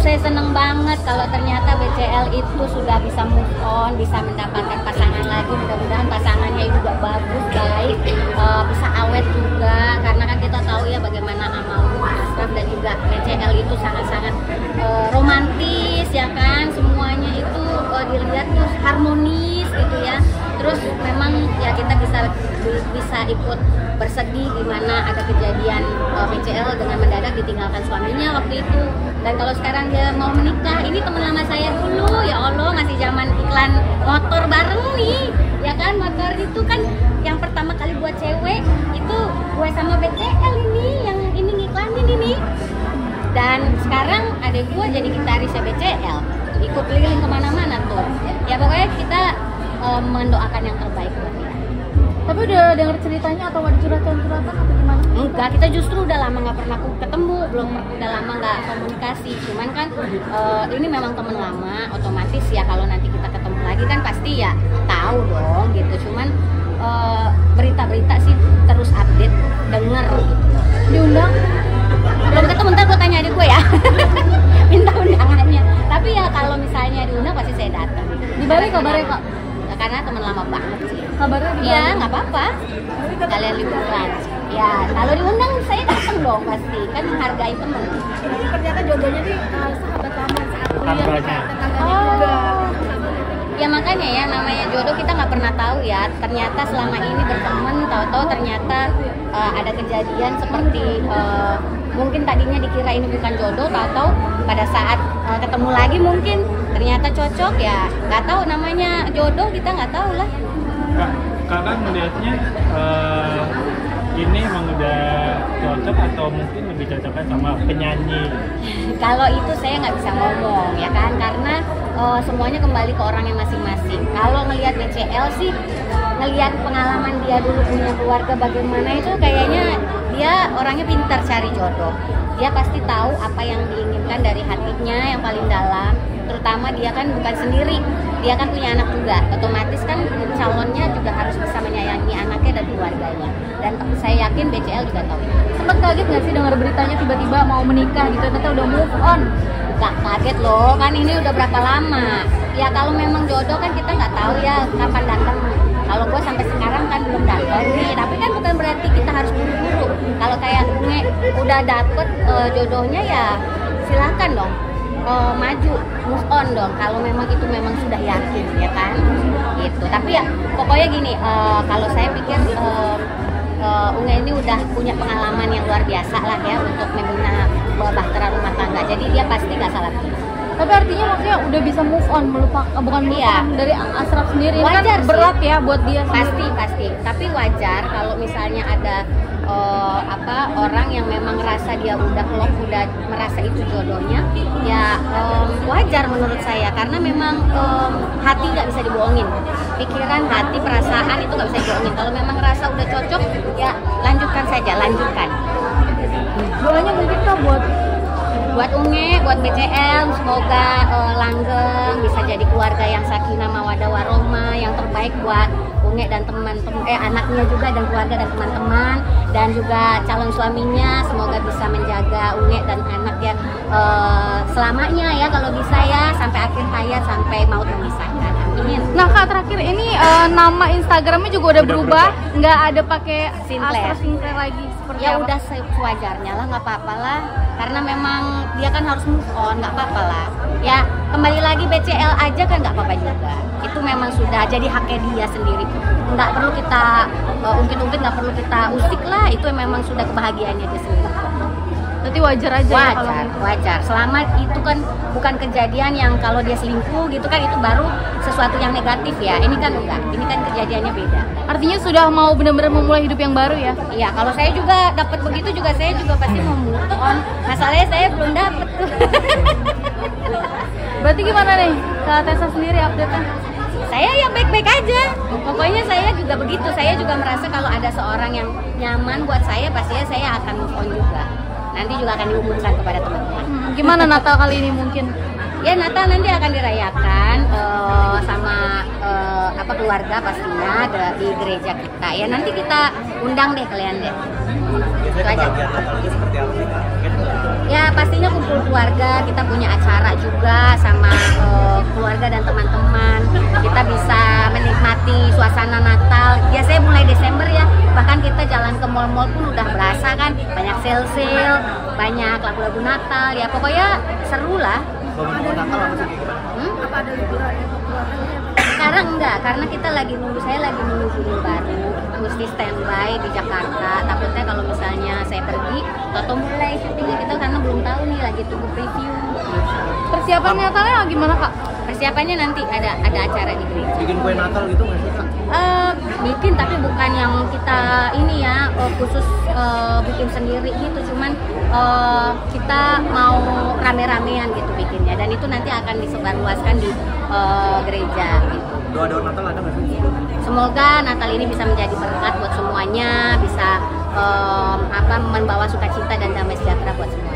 saya seneng banget kalau ternyata BCL itu sudah bisa move on, bisa mendapatkan pasangan lagi. Mudah-mudahan pasangannya juga bagus, baik, bisa awet juga. Karena kan kita tahu ya bagaimana amal Ashraf dan juga BCL itu sangat-sangat romantis ya kan. Semuanya itu dilihat tuh harmonis gitu ya. Terus memang ya kita bisa ikut bersedih gimana ada kejadian BCL dengan mendadak ditinggalkan suaminya waktu itu. Dan kalau sekarang dia mau menikah, ini teman lama saya dulu, ya Allah, masih zaman iklan motor bareng nih, ya kan. Motor itu kan yang pertama kali buat cewek itu gue sama BCL ini, yang ini ngiklanin ini. Dan sekarang ada gue jadi gitarisnya BCL, ikut keliling kemana-mana tuh. Ya pokoknya kita mendoakan yang terbaik buat dia. Tapi udah denger ceritanya atau ada curhatan-curhatan atau gimana? Enggak, kita justru udah lama nggak pernah ketemu, udah lama nggak komunikasi. Cuman kan ini memang teman lama, otomatis ya kalau nanti kita ketemu lagi kan pasti ya tahu dong gitu. Cuman berita-berita sih terus update, denger gitu. Diundang? Belum ketemu, ntar gue tanya adik gue ya. Minta undangannya. Tapi ya kalau misalnya diundang pasti saya datang. Di Bali kabarnya Kak? Karena teman lama banget sih. Kabarnya di Bali? Iya, nggak apa-apa. Kalian liburan. Ya, kalau diundang saya datang dong pasti. Kan menghargai teman. Ternyata jodohnya nih sahabat lama saat kuliah. Tetangganya juga. Ya makanya ya namanya jodoh kita nggak pernah tahu ya. Ternyata selama ini berteman, tahu-tahu ternyata ada kejadian seperti mungkin tadinya dikira ini bukan jodoh, tahu-tahu pada saat ketemu lagi mungkin ternyata cocok ya. Nggak tahu namanya jodoh, kita nggak tahu lah. Kakak melihatnya ini emang udah cocok atau mungkin lebih cocoknya sama penyanyi? Kalau itu saya nggak bisa ngomong ya kan, karena semuanya kembali ke orangnya masing-masing. Kalau ngelihat BCL sih, ngelihat pengalaman dia dulu punya keluarga bagaimana, itu kayaknya dia orangnya pintar cari jodoh. Dia pasti tahu apa yang diinginkan dari hatinya yang paling dalam. Terutama dia kan bukan sendiri, dia kan punya anak juga. Otomatis kan calonnya juga harus bisa menyayangi anaknya dan keluarganya. Dan saya yakin BCL juga tahu itu. Sempat kaget nggak sih dengar beritanya tiba-tiba mau menikah gitu, ternyata udah move on? Gak kaget loh, kan ini udah berapa lama. Ya kalau memang jodoh kan kita nggak tahu ya kapan datang. Kalau gue sampai sekarang kan belum datang nih, tapi kan bukan berarti kita harus buru-buru. Kalau kayak Unge udah dapet jodohnya ya silakan dong. Maju, move on dong. Kalau memang itu memang sudah yakin ya kan, gitu. Tapi ya pokoknya gini, kalau saya pikir Unge ini udah punya pengalaman yang luar biasa lah ya untuk membina bahtera rumah tangga. Jadi dia pasti nggak salah pilih. Tapi artinya maksudnya udah bisa move on, bukan move on dari Ashraf sendiri. Wajar kan berat ya buat dia sendiri. Pasti. Tapi wajar kalau misalnya ada orang yang memang ngerasa dia udah klop, udah merasa itu jodohnya, ya wajar menurut saya. Karena memang hati nggak bisa dibohongin, pikiran, hati, perasaan itu nggak bisa dibohongin. Kalau memang ngerasa udah cocok, ya lanjutkan saja, lanjutkan. Doanya mungkin kah buat Unge, buat BCL, semoga langgeng, bisa jadi keluarga yang sakinah mawaddah warohmah, yang terbaik buat Unge dan teman-teman, anaknya juga dan keluarga dan teman-teman, dan juga calon suaminya, semoga bisa menjaga Unge dan anaknya selamanya ya kalau bisa ya, sampai akhir hayat, sampai maut memisahkan. Amin. Nah Kak, terakhir ini nama Instagramnya juga udah berubah, nggak ada pakai Ashraf Sinclair lagi seperti ya apa? Udah sewajarnya lah, nggak apa-apa lah, karena memang dia kan harus move on, nggak apa-apa lah ya. Kembali lagi BCL aja kan nggak apa-apa juga, itu memang sudah jadi haknya dia sendiri, nggak perlu kita ungkit-ungkit, nggak perlu kita usik lah, itu memang sudah kebahagiaannya dia sendiri. Berarti wajar aja ya kalau wajar. Selama itu kan bukan kejadian yang kalau dia selingkuh gitu kan, itu baru sesuatu yang negatif ya. Ini kan enggak, ini kan kejadiannya beda. Artinya sudah mau benar-benar memulai hidup yang baru ya? Iya, kalau saya juga dapat begitu juga, saya juga pasti mau move on. Masalahnya saya belum dapat tuh. Berarti gimana nih Kak Tessa sendiri update-nya? Saya ya baik-baik aja. Pokoknya saya juga begitu. Saya juga merasa kalau ada seorang yang nyaman buat saya, pastinya saya akan move on juga. Nanti juga akan diumumkan kepada teman-teman. Gimana Natal kali ini mungkin? Ya Natal nanti akan dirayakan sama keluarga pastinya di gereja kita. Ya nanti kita undang deh kalian deh. Biasanya kebahagiaan Natal seperti apa? Ya Ya pastinya kumpul keluarga, kita punya acara juga sama keluarga dan teman-teman. Kita bisa menikmati suasana Natal. Biasanya mulai Desember ya, bahkan kita jalan ke mall-mall pun udah berasa kan, banyak sale-sale, banyak lagu-lagu Natal. Ya pokoknya seru lah. Natal apa sih? Apa ada liburan untuk keluarganya? Sekarang enggak, karena saya lagi nunggu film baru, mesti standby di Jakarta. Takutnya kalau misalnya saya pergi, atau mulai syutingnya kita karena belum tahu nih, lagi tunggu preview. Persiapan Natalnya gimana Kak? Persiapannya nanti ada acara di gereja. Bikin kue Natal gitu nggak sih Kak? Bikin, tapi bukan yang kita ini ya khusus bikin sendiri gitu, cuman kita mau rame-ramean gitu bikinnya, dan itu nanti akan disebarluaskan di gereja gitu. Doa-doa Natal ada nggak sih? Semoga Natal ini bisa menjadi berkat buat semuanya, bisa membawa sukacita dan damai sejahtera buat semua.